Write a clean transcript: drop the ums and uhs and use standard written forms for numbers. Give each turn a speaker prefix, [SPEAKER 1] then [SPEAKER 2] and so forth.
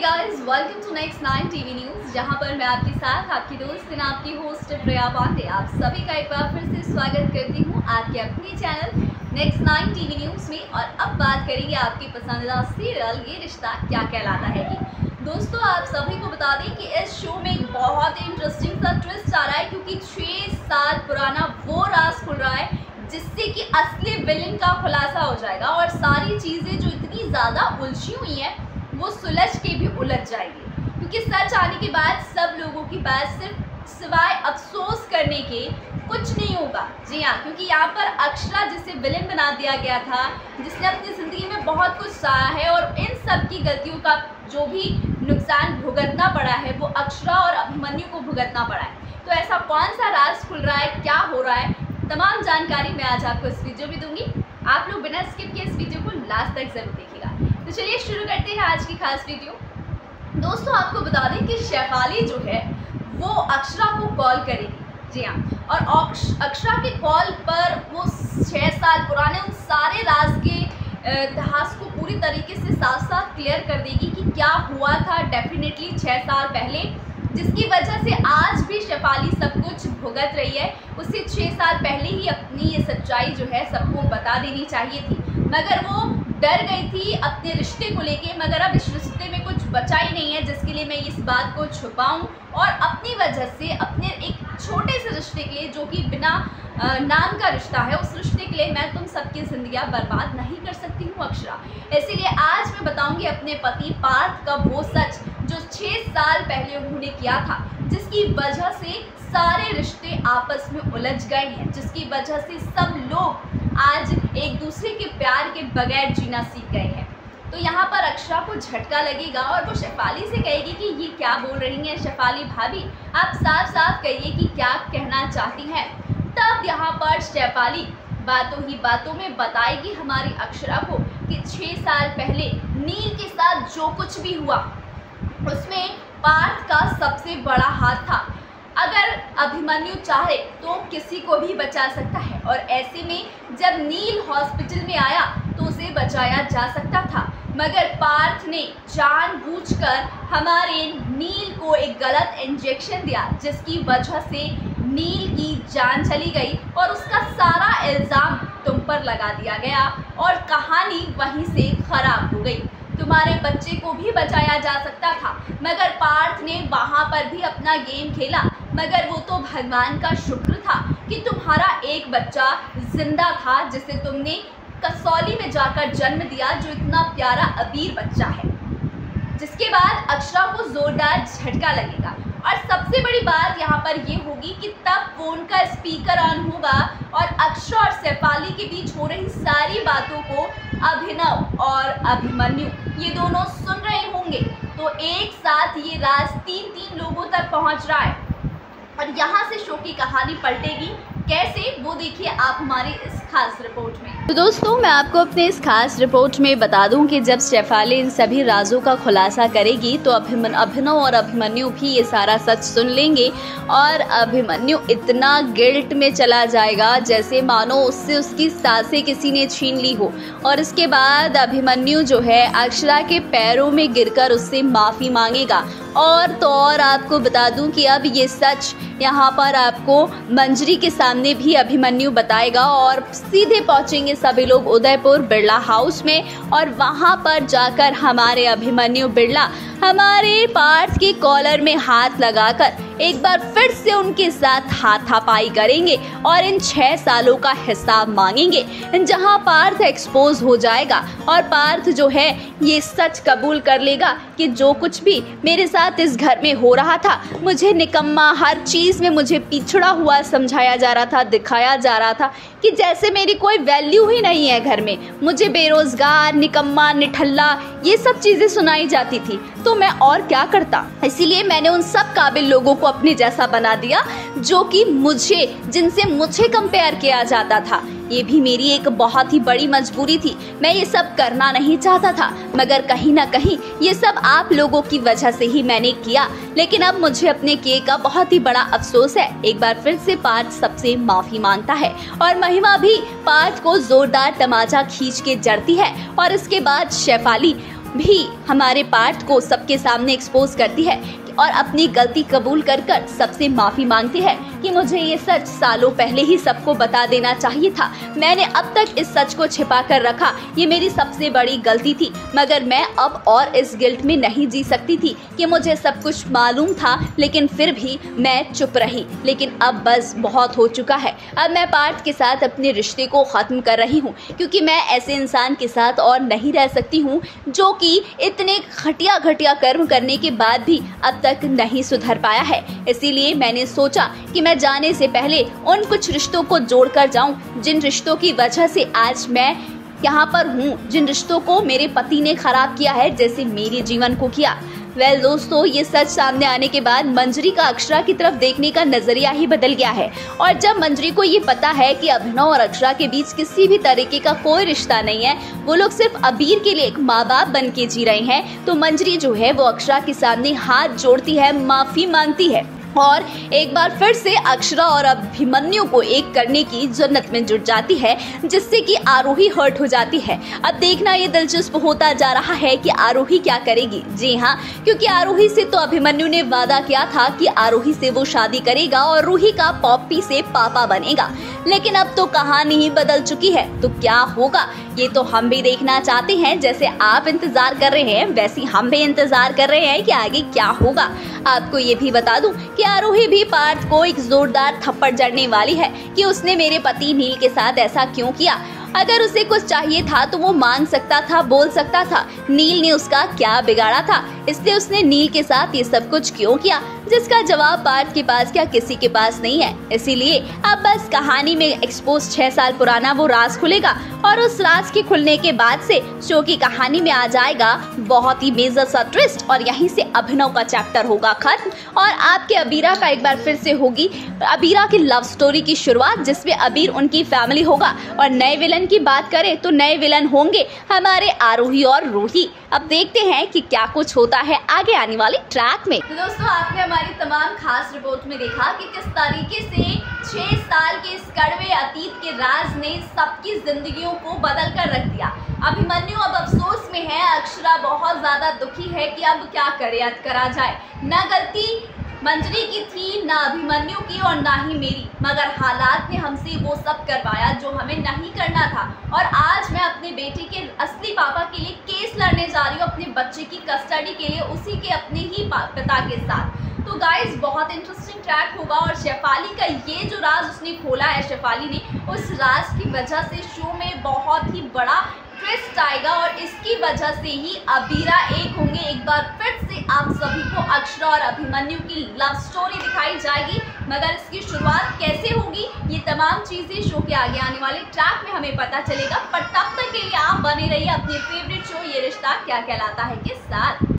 [SPEAKER 1] Guys, welcome to next 9 TV news, जहां पर मैं आपके साथ आपकी दोस्त और आपकी होस्ट प्रिया पांडे आप सभी का एक बार फिर से स्वागत करती हूं आपके अपने चैनल नेक्स्ट 9 टीवी न्यूज़ में। और अब बात करेंगे आपकी पसंदीदा सीरियल ये रिश्ता क्या कहलाता है कि दोस्तों आप सभी को बता दें कि इस शो में एक बहुत ही इंटरेस्टिंग सा ट्विस्ट आ रहा है, क्योंकि 6 साल पुराना वो राज खुल रहा है जिससे कि असली विलेन का खुलासा हो जाएगा और सारी चीज़ें जो इतनी ज़्यादा उलझी हुई हैं वो सुलझ के भी उलझ जाएगी, क्योंकि सच आने के बाद सब लोगों की बात सिर्फ सिवाय अफसोस करने के कुछ नहीं होगा। जी हाँ, क्योंकि यहाँ पर अक्षरा जिसे विलेन बना दिया गया था, जिसने अपनी ज़िंदगी में बहुत कुछ सहा है और इन सब की गलतियों का जो भी नुकसान भुगतना पड़ा है वो अक्षरा और अभिमन्यु को भुगतना पड़ा है। तो ऐसा कौन सा राज खुल रहा है, क्या हो रहा है, तमाम जानकारी मैं आज आपको इस वीडियो में दूंगी। आप लोग बिना स्किप किए इस वीडियो को लास्ट तक जरूर देखिएगा। तो चलिए शुरू करते हैं आज की खास वीडियो। दोस्तों आपको बता दें कि शेफाली जो है वो अक्षरा को कॉल करेगी। जी हाँ, और अक्षरा के कॉल पर वो 6 साल पुराने उन सारे राज के इतिहास को पूरी तरीके से साफ साफ क्लियर कर देगी कि क्या हुआ था डेफिनेटली 6 साल पहले, जिसकी वजह से आज भी शेफाली सब कुछ भुगत रही है। उसे 6 साल पहले ही अपनी ये सच्चाई जो है सबको बता देनी चाहिए थी, मगर वो डर गई थी अपने रिश्ते को लेके। मगर अब इस रिश्ते में कुछ बचा ही नहीं है जिसके लिए मैं इस बात को छुपाऊं और अपनी वजह से अपने एक छोटे से रिश्ते के लिए जो कि बिना नाम का रिश्ता है उस रिश्ते के लिए मैं तुम सबकी जिंदगियां बर्बाद नहीं कर सकती हूँ अक्षरा। इसीलिए आज मैं बताऊंगी अपने पति पार्थ का वो सच जो 6 साल पहले उन्होंने किया था, जिसकी वजह से सारे रिश्ते आपस में उलझ गए हैं, जिसकी वजह से सब लोग आज एक दूसरे के प्यार के बगैर जीना सीख गए हैं। तो यहाँ पर अक्षरा को झटका लगेगा और वो शेफाली से कहेगी कि ये क्या बोल रही हैं शेफाली भाभी, आप साफ साफ कहिए कि क्या कहना चाहती हैं। तब यहाँ पर शेफाली बातों ही बातों में बताएगी हमारी अक्षरा को कि 6 साल पहले नील के साथ जो कुछ भी हुआ उसमें पार्थ का सबसे बड़ा हाथ था। अगर अभिमन्यु चाहे तो किसी को भी बचा सकता है, और ऐसे में जब नील हॉस्पिटल में आया तो उसे बचाया जा सकता था, मगर पार्थ ने जानबूझकर हमारे नील को एक गलत इंजेक्शन दिया, जिसकी वजह से नील की जान चली गई और उसका सारा इल्ज़ाम तुम पर लगा दिया गया और कहानी वहीं से खराब हो गई। तुम्हारे बच्चे को भी बचाया जा सकता था, मगर पार्थ ने वहाँ पर भी अपना गेम खेला, मगर वो तो भगवान का शुक्र था कि तुम्हारा एक बच्चा जिंदा था जिसे तुमने कसौली में जाकर जन्म दिया, जो इतना प्यारा अबीर बच्चा है। जिसके बाद अक्षरा को जोरदार झटका लगेगा और सबसे बड़ी बात यहाँ पर ये होगी कि तब फोन का स्पीकर ऑन होगा और अक्षरा और शेफाली के बीच हो रही सारी बातों को अभिनव और अभिमन्यु ये दोनों सुन रहे होंगे। तो एक साथ ये राज 3 लोगों तक पहुँच रहा है और यहाँ से शो की कहानी पलटेगी कैसे, वो देखिए आप हमारी इस खास रिपोर्ट में। तो दोस्तों मैं आपको अपने इस खास रिपोर्ट में बता दूं कि जब शेफाली इन सभी राजों का खुलासा करेगी तो अभिनव और अभिमन्यु भी ये सारा सच सुन लेंगे और अभिमन्यु इतना गिल्ट में चला जाएगा जैसे मानो उससे उसकी सांसें किसी ने छीन ली हो। और इसके बाद अभिमन्यु जो है अक्षरा के पैरों में गिरकर उससे माफ़ी मांगेगा। और तो और आपको बता दूं कि अब ये सच यहाँ पर आपको मंजरी के सामने भी अभिमन्यु बताएगा और सीधे पहुँचेंगे सभी लोग उदयपुर बिरला हाउस में और वहाँ पर जाकर हमारे अभिमन्यु बिरला हमारे पार्थ के कॉलर में हाथ लगाकर एक बार फिर से उनके साथ हाथापाई करेंगे और इन 6 सालों का हिसाब मांगेंगे, जहां पार्थ एक्सपोज हो जाएगा और पार्थ जो है ये सच कबूल कर लेगा कि जो कुछ भी मेरे साथ इस घर में हो रहा था, मुझे निकम्मा, हर चीज़ में मुझे पिछड़ा हुआ समझाया जा रहा था, दिखाया जा रहा था कि जैसे मेरी कोई वैल्यू ही नहीं है घर में, मुझे बेरोजगार, निकम्मा, निठल्ला ये सब चीज़ें सुनाई जाती थी। तो मैं और क्या करता, इसीलिए मैंने उन सब काबिल लोगों को अपने जैसा बना दिया जो कि जिनसे मुझे कंपेयर किया जाता था। ये भी मेरी एक बहुत ही बड़ी मजबूरी थी, मैं ये सब करना नहीं चाहता था, मगर कहीं ना कहीं ये सब आप लोगों की वजह से ही मैंने किया। लेकिन अब मुझे अपने किए का बहुत ही बड़ा अफसोस है। एक बार फिर से पार्थ सबसे माफी मांगता है और महिमा भी पार्थ को जोरदार तमाचा खींच के जड़ती है और इसके बाद शेफाली भी हमारे पार्थ को सबके सामने एक्सपोज करती है और अपनी गलती कबूल कर कर सबसे माफ़ी मांगती है कि मुझे ये सच सालों पहले ही सबको बता देना चाहिए था। मैंने अब तक इस सच को छिपा कर रखा, ये मेरी सबसे बड़ी गलती थी। मगर मैं अब और इस गिल्ट में नहीं जी सकती थी कि मुझे सब कुछ मालूम था, लेकिन फिर भी मैं चुप रही। लेकिन अब बस बहुत हो चुका है। अब मैं पार्थ के साथ अपने रिश्ते को ख़त्म कर रही हूँ, क्योंकि मैं ऐसे इंसान के साथ और नहीं रह सकती हूँ जो कि इतने घटिया घटिया कर्म करने के बाद भी अब तक नहीं सुधर पाया है। इसीलिए मैंने सोचा कि मैं जाने से पहले उन कुछ रिश्तों को जोड़कर जाऊं, जिन रिश्तों की वजह से आज मैं यहाँ पर हूँ, जिन रिश्तों को मेरे पति ने खराब किया है जैसे मेरे जीवन को किया। दोस्तों, ये सच सामने आने के बाद मंजरी का अक्षरा की तरफ देखने का नजरिया ही बदल गया है। और जब मंजरी को ये पता है कि अभिनव और अक्षरा के बीच किसी भी तरीके का कोई रिश्ता नहीं है, वो लोग सिर्फ अबीर के लिए एक माँ बाप बन के जी रहे हैं, तो मंजरी जो है वो अक्षरा के सामने हाथ जोड़ती है, माफी मांगती है और एक बार फिर से अक्षरा और अभिमन्यु को एक करने की जन्नत में जुट जाती है, जिससे कि आरोही हर्ट हो जाती है। अब देखना ये दिलचस्प होता जा रहा है कि आरोही क्या करेगी। जी हाँ, क्योंकि आरोही से तो अभिमन्यु ने वादा किया था कि आरोही से वो शादी करेगा और रूही का पॉप्पी से पापा बनेगा, लेकिन अब तो कहानी ही बदल चुकी है। तो क्या होगा ये तो हम भी देखना चाहते हैं। जैसे आप इंतजार कर रहे हैं वैसे हम भी इंतजार कर रहे हैं कि आगे क्या होगा। आपको ये भी बता दूं कि आरोही भी पार्थ को एक जोरदार थप्पड़ जड़ने वाली है कि उसने मेरे पति नील के साथ ऐसा क्यों किया। अगर उसे कुछ चाहिए था तो वो मांग सकता था, बोल सकता था। नील ने उसका क्या बिगाड़ा था, इसलिए उसने नील के साथ ये सब कुछ क्यों किया, जिसका जवाब पार्थ के पास क्या किसी के पास नहीं है। इसीलिए अब बस कहानी में एक्सपोज 6 साल पुराना वो राज खुलेगा और उस राज के खुलने के बाद से शो की कहानी में आ जाएगा बहुत ही मेजर सा ट्विस्ट और यहीं से अभिनव का चैप्टर होगा खत्म और आपके अबीरा का एक बार फिर से होगी अबीरा की लव स्टोरी की शुरुआत, जिसमें अबीर उनकी फैमिली होगा। और नए विलन की बात करें तो नए विलन होंगे हमारे आरोही और रूही। अब देखते हैं कि क्या कुछ होता है आगे आने वाले ट्रैक में। तो दोस्तों, आपने हमारी तमाम खास रिपोर्ट में देखा कि किस तरीके से 6 साल के इस कड़वे अतीत के राज ने सबकी जिंदगियों को बदल कर रख दिया। अभिमन्यु अब अफसोस में है, अक्षरा बहुत ज्यादा दुखी है कि अब क्या करा जाए। न गलती मंजरी की थी, ना अभिमन्यु की और ना ही मेरी, मगर हालात ने हमसे वो सब करवाया जो हमें नहीं करना था। और आज मैं अपने बेटी के असली पापा के लिए केस लड़ने जा रही हूँ, अपने बच्चे की कस्टडी के लिए, उसी के अपने ही पिता के साथ। तो गाइस, बहुत इंटरेस्टिंग ट्रैक होगा और शेफाली का ये जो राज उसने खोला है, शेफाली ने, उस राज की वजह से शो में बहुत ही बड़ा ट्विस्ट आएगा और इसकी वजह से ही अबीरा एक होंगे। एक बार फिर से आप सभी को अक्षरा और अभिमन्यु की लव स्टोरी दिखाई जाएगी, मगर इसकी शुरुआत कैसे होगी ये तमाम चीजें शो के आगे आने वाले ट्रैक में हमें पता चलेगा। पर तब तक के लिए आप बने रहिए अपने फेवरेट शो ये रिश्ता क्या कहलाता है के साथ।